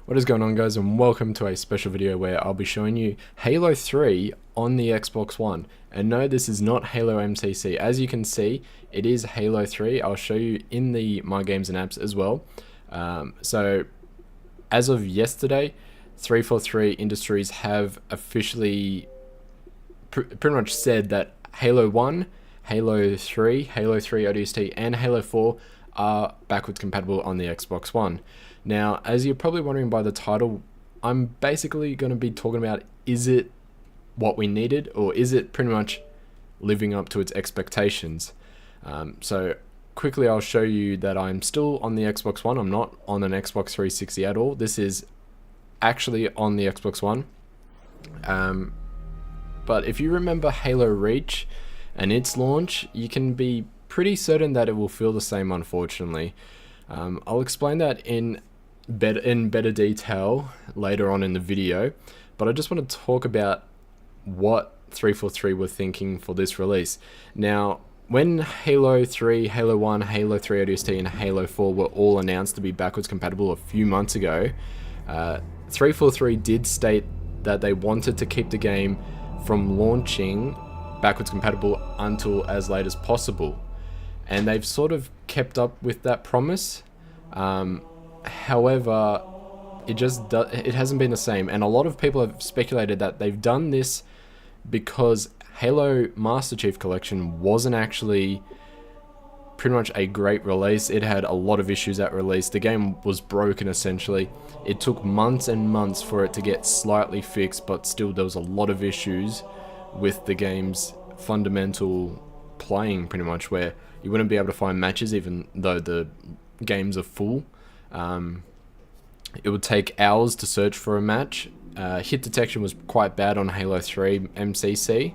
What is going on, guys, and welcome to a special video where I'll be showing you Halo 3 on the Xbox One. And no, this is not Halo MCC. As you can see, it is Halo 3. I'll show you in the My Games and Apps as well. So as of yesterday, 343 Industries have officially pretty much said that Halo 1, Halo 3, Halo 3 ODST, and Halo 4 are backwards compatible on the Xbox One. Now, as you're probably wondering by the title, I'm basically going to be talking about, is it what we needed, or is it pretty much living up to its expectations? So quickly I'll show you that I'm still on the Xbox One. I'm not on an Xbox 360 at all. This is actually on the Xbox One. But if you remember Halo Reach and its launch, you can be pretty certain that it will feel the same, unfortunately. I'll explain that in better detail later on in the video, but I just want to talk about what 343 were thinking for this release. Now, when Halo 3, Halo 1, Halo 3 ODST, and Halo 4 were all announced to be backwards compatible a few months ago, 343 did state that they wanted to keep the game from launching backwards compatible until as late as possible. And they've sort of kept up with that promise. However, it hasn't been the same, and a lot of people have speculated that they've done this because Halo Master Chief Collection wasn't actually pretty much a great release. It had a lot of issues at release. The game was broken, essentially. It took months and months for it to get slightly fixed, but still there was a lot of issues with the game's fundamental playing, pretty much, where you wouldn't be able to find matches even though the games are full. It would take hours to search for a match. Hit detection was quite bad on Halo 3 MCC.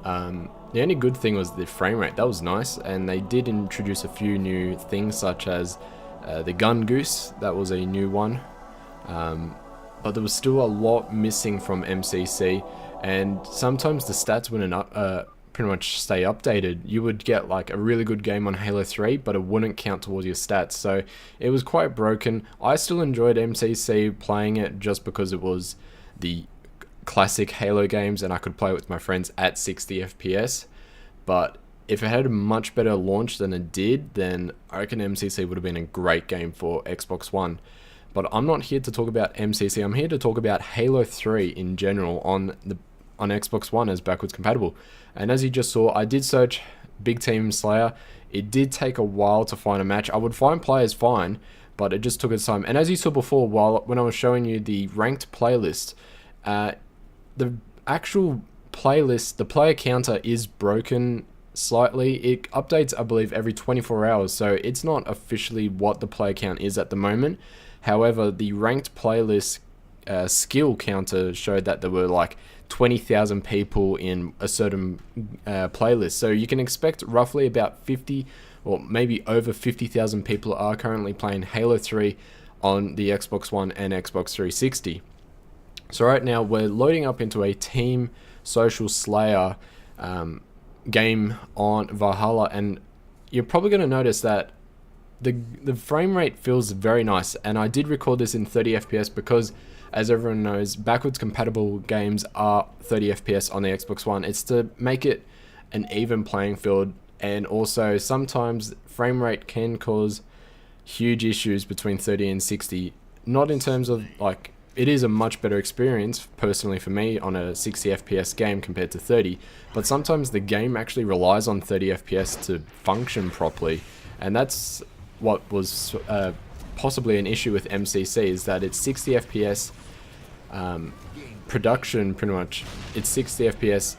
The only good thing was the frame rate. That was nice, and they did introduce a few new things, such as the gun goose. That was a new one, but there was still a lot missing from MCC, and sometimes the stats wouldn't pretty much stay updated. You would get like a really good game on Halo 3, but it wouldn't count towards your stats, so it was quite broken. I still enjoyed MCC playing it just because it was the classic Halo games and I could play it with my friends at 60 FPS, but if it had a much better launch than it did, then I reckon MCC would have been a great game for Xbox One. But I'm not here to talk about MCC, I'm here to talk about Halo 3 in general on Xbox One as backwards compatible. And as you just saw, I did search Big Team Slayer. It did take a while to find a match. I would find players fine, but it just took its time. And as you saw before, when I was showing you the ranked playlist, the actual playlist, the player counter is broken slightly. It updates, I believe, every 24 hours, so it's not officially what the player count is at the moment. However, the ranked playlist skill counter showed that there were like 20,000 people in a certain playlist, so you can expect roughly about 50 or maybe over 50,000 people are currently playing Halo 3 on the Xbox One and Xbox 360. So right now we're loading up into a Team Social Slayer game on Valhalla, and you're probably going to notice that the frame rate feels very nice. And I did record this in 30 FPS because, as everyone knows, backwards compatible games are 30 FPS on the Xbox One. It's to make it an even playing field, and also sometimes frame rate can cause huge issues between 30 and 60. Not in terms of like, it is a much better experience personally for me on a 60 FPS game compared to 30, but sometimes the game actually relies on 30 FPS to function properly, and that's what was possibly an issue with MCC, is that it's 60 FPS production, pretty much. It's 60 FPS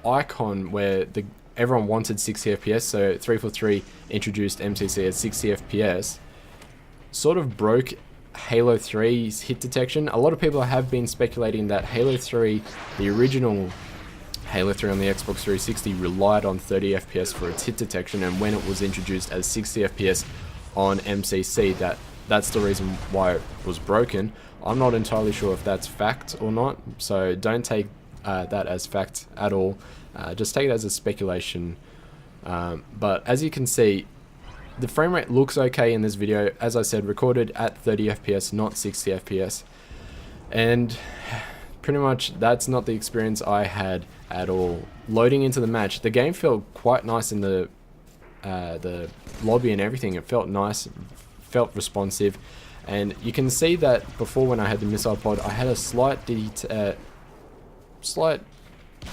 icon where everyone wanted 60 FPS, so 343 introduced MCC at 60 FPS, sort of broke Halo 3's hit detection. A lot of people have been speculating that Halo 3, the original Halo 3 on the Xbox 360, relied on 30 FPS for its hit detection, and when it was introduced as 60 FPS on MCC, that's the reason why it was broken. I'm not entirely sure if that's fact or not, so don't take that as fact at all. Just take it as a speculation. But as you can see, the frame rate looks okay in this video, as I said, recorded at 30 FPS, not 60 FPS. And pretty much that's not the experience I had at all. Loading into the match, the game felt quite nice in the lobby and everything. It felt nice, felt responsive, and you can see that before when I had the missile pod, I had a slight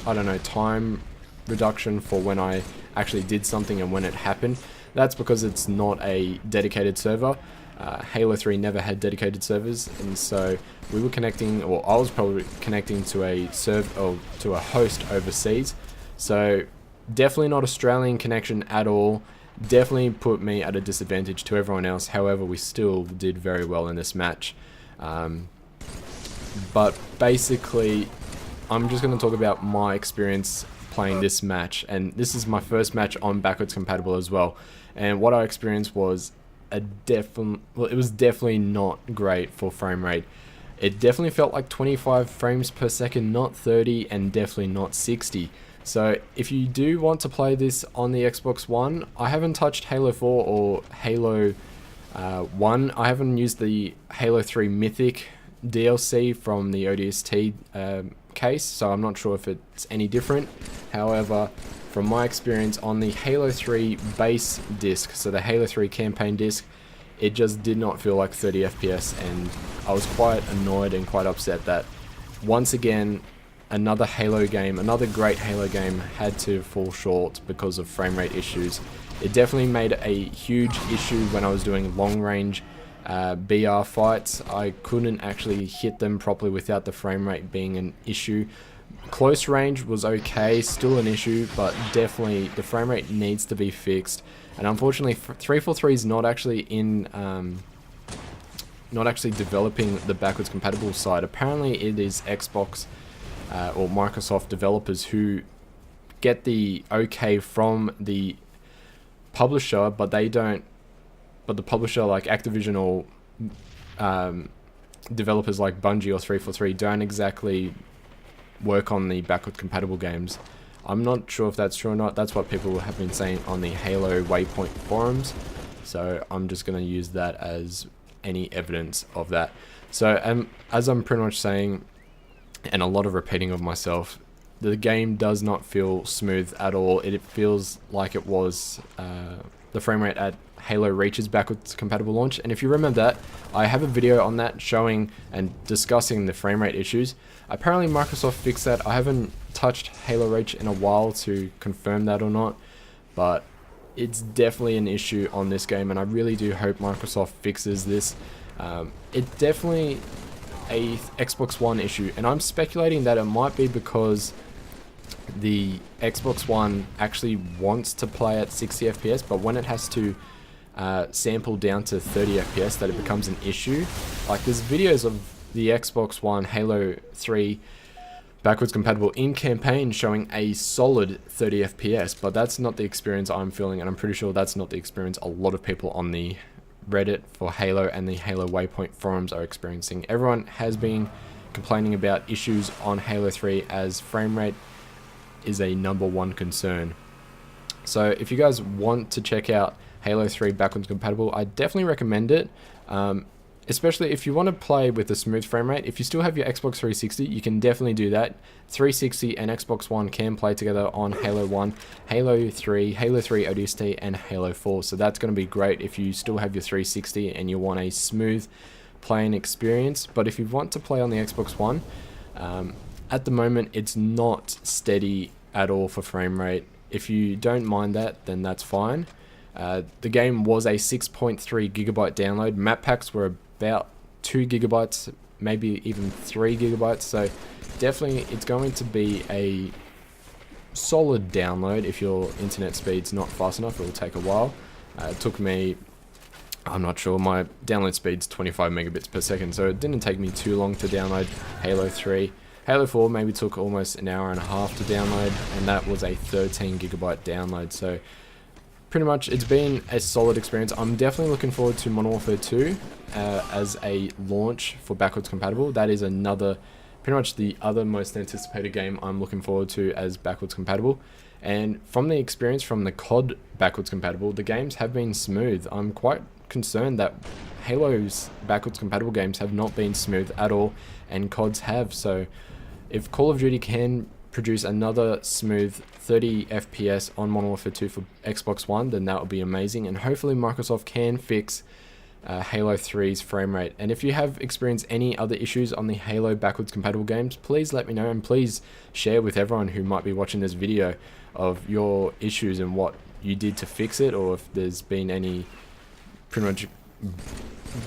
I don't know, time reduction for when I actually did something and when it happened. That's because it's not a dedicated server. Halo 3 never had dedicated servers, and so we were connecting, or I was probably connecting to a to a host overseas. So definitely not Australian connection at all. Definitely put me at a disadvantage to everyone else. However, we still did very well in this match. But basically, I'm just going to talk about my experience playing this match, and this is my first match on backwards compatible as well. And what I experienced was it was definitely not great for frame rate. It definitely felt like 25 frames per second, not 30, and definitely not 60. So if you do want to play this on the Xbox One, I haven't touched Halo 4 or Halo 1. I haven't used the Halo 3 Mythic DLC from the ODST case, so I'm not sure if it's any different. However, from my experience on the Halo 3 base disc, so the Halo 3 campaign disc, it just did not feel like 30 FPS, and I was quite annoyed and quite upset that once again another Halo game, another great Halo game, had to fall short because of frame rate issues. It definitely made a huge issue when I was doing long range BR fights. I couldn't actually hit them properly without the frame rate being an issue. Close range was okay, still an issue, but definitely the frame rate needs to be fixed. And unfortunately, 343 is not actually in, not actually developing the backwards compatible side. Apparently, it is Xbox or Microsoft developers who get the okay from the publisher, but they don't. But the publisher like Activision or developers like Bungie or 343 don't exactly work on the backward compatible games. I'm not sure if that's true or not. That's what people have been saying on the Halo Waypoint forums, so I'm just going to use that as any evidence of that. So as I'm pretty much saying, and a lot of repeating of myself, the game does not feel smooth at all. It feels like it was the frame rate at Halo Reach's backwards compatible launch, and if you remember that, I have a video on that showing and discussing the frame rate issues. Apparently Microsoft fixed that. I haven't touched Halo Reach in a while to confirm that or not, but it's definitely an issue on this game, and I really do hope Microsoft fixes this. It's definitely a Xbox One issue, and I'm speculating that it might be because the Xbox One actually wants to play at 60 FPS, but when it has to sample down to 30 FPS, that it becomes an issue. Like, there's videos of the Xbox One Halo 3 backwards compatible in campaign showing a solid 30 FPS, but that's not the experience I'm feeling, and I'm pretty sure that's not the experience a lot of people on the Reddit for Halo and the Halo Waypoint forums are experiencing. Everyone has been complaining about issues on Halo 3 as frame rate is a #1 concern. So if you guys want to check out Halo 3 backwards compatible, I definitely recommend it. Especially if you want to play with a smooth frame rate. If you still have your Xbox 360, you can definitely do that. 360 and Xbox One can play together on Halo 1, Halo 3, Halo 3 ODST, and Halo 4. So that's going to be great if you still have your 360 and you want a smooth playing experience. But if you want to play on the Xbox One, at the moment it's not steady at all for frame rate. If you don't mind that, then that's fine. The game was a 6.3 gigabyte download. Map packs were about 2 gigabytes, maybe even 3 gigabytes. So definitely it's going to be a solid download. If your internet speed's not fast enough, it will take a while. It took me, I'm not sure, my download speed's 25 megabits per second, so it didn't take me too long to download Halo 3. Halo 4 maybe took almost an hour and a half to download, and that was a 13 gigabyte download. So pretty much it's been a solid experience. I'm definitely looking forward to Modern Warfare 2 as a launch for backwards compatible. That is pretty much the other most anticipated game I'm looking forward to as backwards compatible. And from the experience from the COD backwards compatible, the games have been smooth. I'm quite concerned that Halo's backwards compatible games have not been smooth at all, and CODs have. So if Call of Duty can produce another smooth 30 FPS on Modern Warfare 2 for Xbox One, then that would be amazing, and hopefully Microsoft can fix Halo 3's frame rate. And if you have experienced any other issues on the Halo backwards compatible games, please let me know, and please share with everyone who might be watching this video of your issues and what you did to fix it, or if there's been any pretty much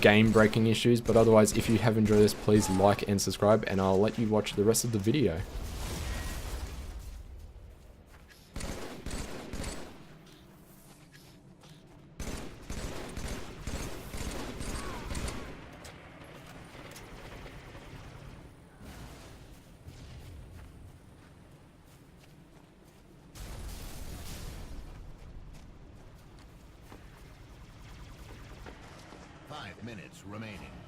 game breaking issues. But otherwise, if you have enjoyed this, please like and subscribe, and I'll let you watch the rest of the video. Minutes remaining.